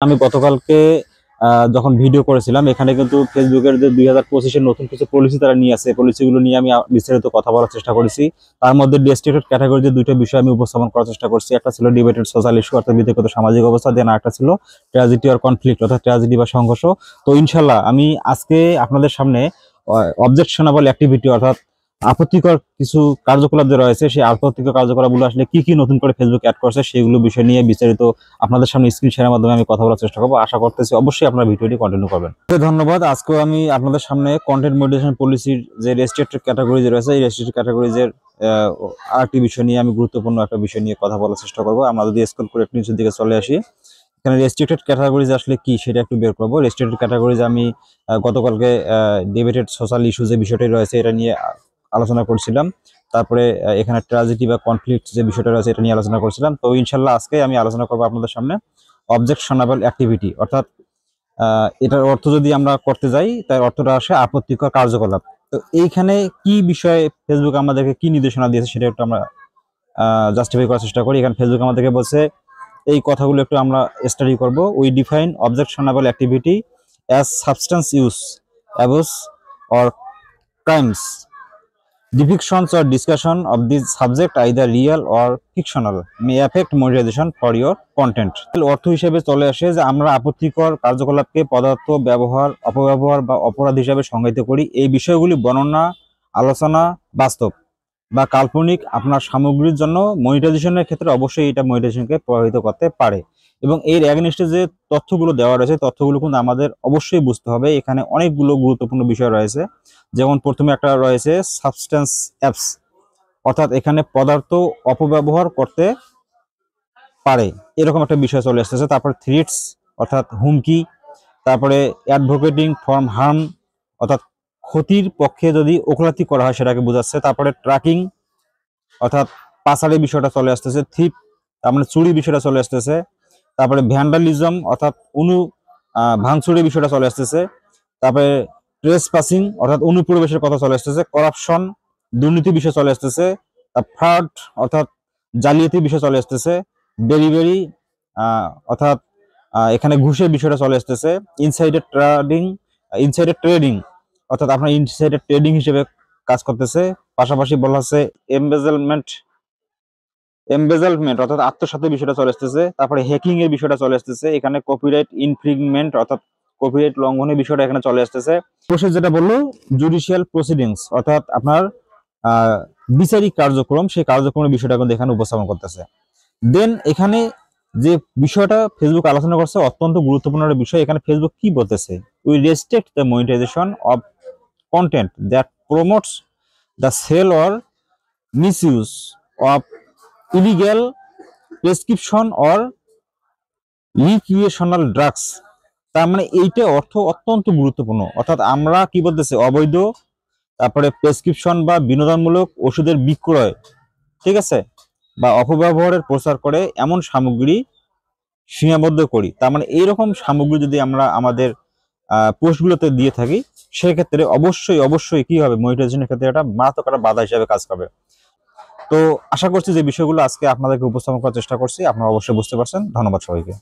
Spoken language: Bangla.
আমি গতকালকে যখন ভিডিও করেছিলাম এখানে কিন্তু ফেসবুকের যে 2025-এর নতুন কিছু পলিসি তারা নিয়ে আসে, পলিসিগুলো নিয়ে আমি বিস্তারিত কথা বলার চেষ্টা করেছি। তার মধ্যে রেস্ট্রিক্টেড ক্যাটাগরিতে দুইটা বিষয় আমি উপস্থাপন করার চেষ্টা করছি। একটা ছিল ডিবেটেড সোশ্যাল ইস্যু অর্থাৎ বিতর্কিত সামাজিক অবস্থা, দেন একটা ছিল ট্র্যাজেডি অর কনফ্লিক্ট অর্থাৎ ট্র্যাজেডি বা সংঘর্ষ। তো ইনশাল্লাহ আমি আজকে আপনাদের সামনে অবজেকশনাবল অ্যাক্টিভিটি অর্থাৎ আপত্তিকর কিছু কার্যকলাপ যে রয়েছে সেই আপত্তিকর কার্যকলাপগুলো আসলে কি কি নতুন করে ফেসবুক অ্যাড করছে সেগুলো বিষয় নিয়ে বিস্তারিত আপনাদের সামনে স্ক্রিন শেয়ারের মাধ্যমে আমি কথা বলার চেষ্টা করবো। আশা করতেছি অবশ্যই আপনারা ভিডিওটি কন্টিনিউ করবেন। ধন্যবাদ। আজকেও আমি আপনাদের সামনে কন্টেন্ট মডারেশন পলিসির যে রেস্ট্রিক্টেড ক্যাটাগরি যে রয়েছে এই রেস্ট্রিক্টেড ক্যাটাগরিজের আরেকটি বিষয় নিয়ে আমি গুরুত্বপূর্ণ একটা বিষয় নিয়ে কথা বলার চেষ্টা করবো। আমরা যদি স্ক্রল করে একটু নিচের দিকে চলে আসি, এখানে রেস্ট্রিক্টেড ক্যাটাগরিজ আসলে কি সেটা একটু বের করবো। রেস্ট্রিক্টেড ক্যাটাগরিজ আমি গতকালকে ডিবেটেড সোশ্যাল ইস্যু যে বিষয়টি রয়েছে এটা নিয়ে আলোচনা করছিলাম। তারপরে এখানে ট্র্যাজেডি বা কনফ্লিক্ট যে বিষয়টা রয়েছে এটা নিয়ে আলোচনা করছিলাম। তো ইনশাল্লাহ আজকে আমি আলোচনা করবো আপনাদের সামনে অবজেকশনাবল অ্যাক্টিভিটি অর্থাৎ এটার অর্থ যদি আমরা করতে যাই তার অর্থটা আসে আপত্তিকর কার্যকলাপ। তো এইখানে কি বিষয়ে ফেসবুক আমাদেরকে কি নির্দেশনা দিয়েছে সেটা একটু আমরা জাস্টিফাই করার চেষ্টা করি। এখানে ফেসবুক আমাদেরকে বলছে এই কথাগুলো একটু আমরা স্টাডি করব। We define objectionable activity as substance use, abuse or crimes. Depictions or discussion of this subject, either real or fictional, may affect monetization for your content. অর্থ হিসেবে চলে আসে যে আমরা আপত্তিকর কার্যকলাপকে পদার্থ ব্যবহার, অপব্যবহার বা অপরাধ হিসেবে সংজ্ঞায়িত করি। এই বিষয়গুলি বর্ণনা, আলোচনা, বাস্তব বা কাল্পনিক আপনার সামগ্রীর জন্য মনিটাইজেশনের ক্ষেত্রে অবশ্যই এটা মনিটাইজেশনকে প্রভাবিত করতে পারে। এবং এর এগেইনস্টে যে তথ্যগুলো দেওয়া রয়েছে তথ্যগুলো কিন্তু আমাদের অবশ্যই বুঝতে হবে। এখানে অনেকগুলো গুরুত্বপূর্ণ বিষয় রয়েছে। যেমন প্রথমে একটা রয়েছে সাবস্টেন্স অ্যাপস অর্থাৎ এখানে পদার্থ অপব্যবহার করতে পারে এরকম একটা বিষয় চলে আসতেছে। তারপর থ্রেটস অর্থাৎ হুমকি, তারপরে অ্যাডভোকেটিং ফ্রম হার্ম অর্থাৎ ক্ষতির পক্ষে যদি ওকালতি করা হয় সেটাকে বোঝাচ্ছে। তারপরে ট্র্যাকিং অর্থাৎ পাচারের বিষয়টা চলে আসতেছে। থিপ তার মানে চুরি বিষয়টা চলে আসতেছে। তারপরে ভ্যান্ডালিজম অর্থাৎ ভাঙচুরের বিষয়টা চলে আসতেছে। তারপরে ট্রেসপাসিং অর্থাৎ অনুপ্রবেশের কথা চলে আসতেছে। করাপশন দুর্নীতি বিষয় চলে আসতেছে। ফ্রড অর্থাৎ জালিয়াতির বিষয় চলে আসতেছে। ডেলিভারি অর্থাৎ এখানে ঘুষের বিষয়টা চলে আসতেছে। ইনসাইডার ট্রেডিং অর্থাৎ আপনার ইনসাইডার ট্রেডিং হিসেবে কাজ করতেছে। পাশাপাশি বলা হচ্ছে এমবেজলমেন্ট অর্থাৎ আত্মসাতের বিষয়টা চলে আসতেছে। তারপরে হ্যাকিং এর বিষয়টা চলে আসতেছে। এখানে কপিরাইট ইনফ্রিংমেন্ট অর্থাৎ কপিরাইট লঙ্ঘনের বিষয়টা এখানে চলে আসতেছে। প্রসেস যেটা বললো জুডিশিয়াল প্রসিডিংস অর্থাৎ আপনার বিচারিক কার্যক্রম, সেই কার্যক্রমের বিষয়টা কিন্তু এখানে উপস্থাপন করতেছে। দেন এখানে যে বিষয়টা ফেসবুক আলোচনা করছে অত্যন্ত গুরুত্বপূর্ণ একটা বিষয়। এখানে ফেসবুক কি বলতেছে, we restrict the monetization of content that promotes the sale or misuse of illegal prescription or recreational drugs. তার মানে এইটা অর্থ অত্যন্ত গুরুত্বপূর্ণ। অর্থাৎ আমরা কি বলতেছে অবৈধ তারপরে প্রেসক্রিপশন বা বিনোদনমূলক ওষুধের বিক্রয়, ঠিক আছে, বা অপব্যবহারের প্রচার করে এমন সামগ্রী সীমাবদ্ধ করি। তার মানে এইরকম সামগ্রী যদি আমরা আমাদের পোস্টগুলোতে দিয়ে থাকি সেক্ষেত্রে অবশ্যই অবশ্যই কি হবে মনিটাইজেশনের ক্ষেত্রে এটা মারাত্মক একটা বাধা হিসেবে কাজ করবে। তো আশা করছি যে বিষয়গুলো আজকে আপনাদেরকে উপস্থাপন করার চেষ্টা করছি আপনারা অবশ্যই বুঝতে পারছেন। ধন্যবাদ সবাইকে।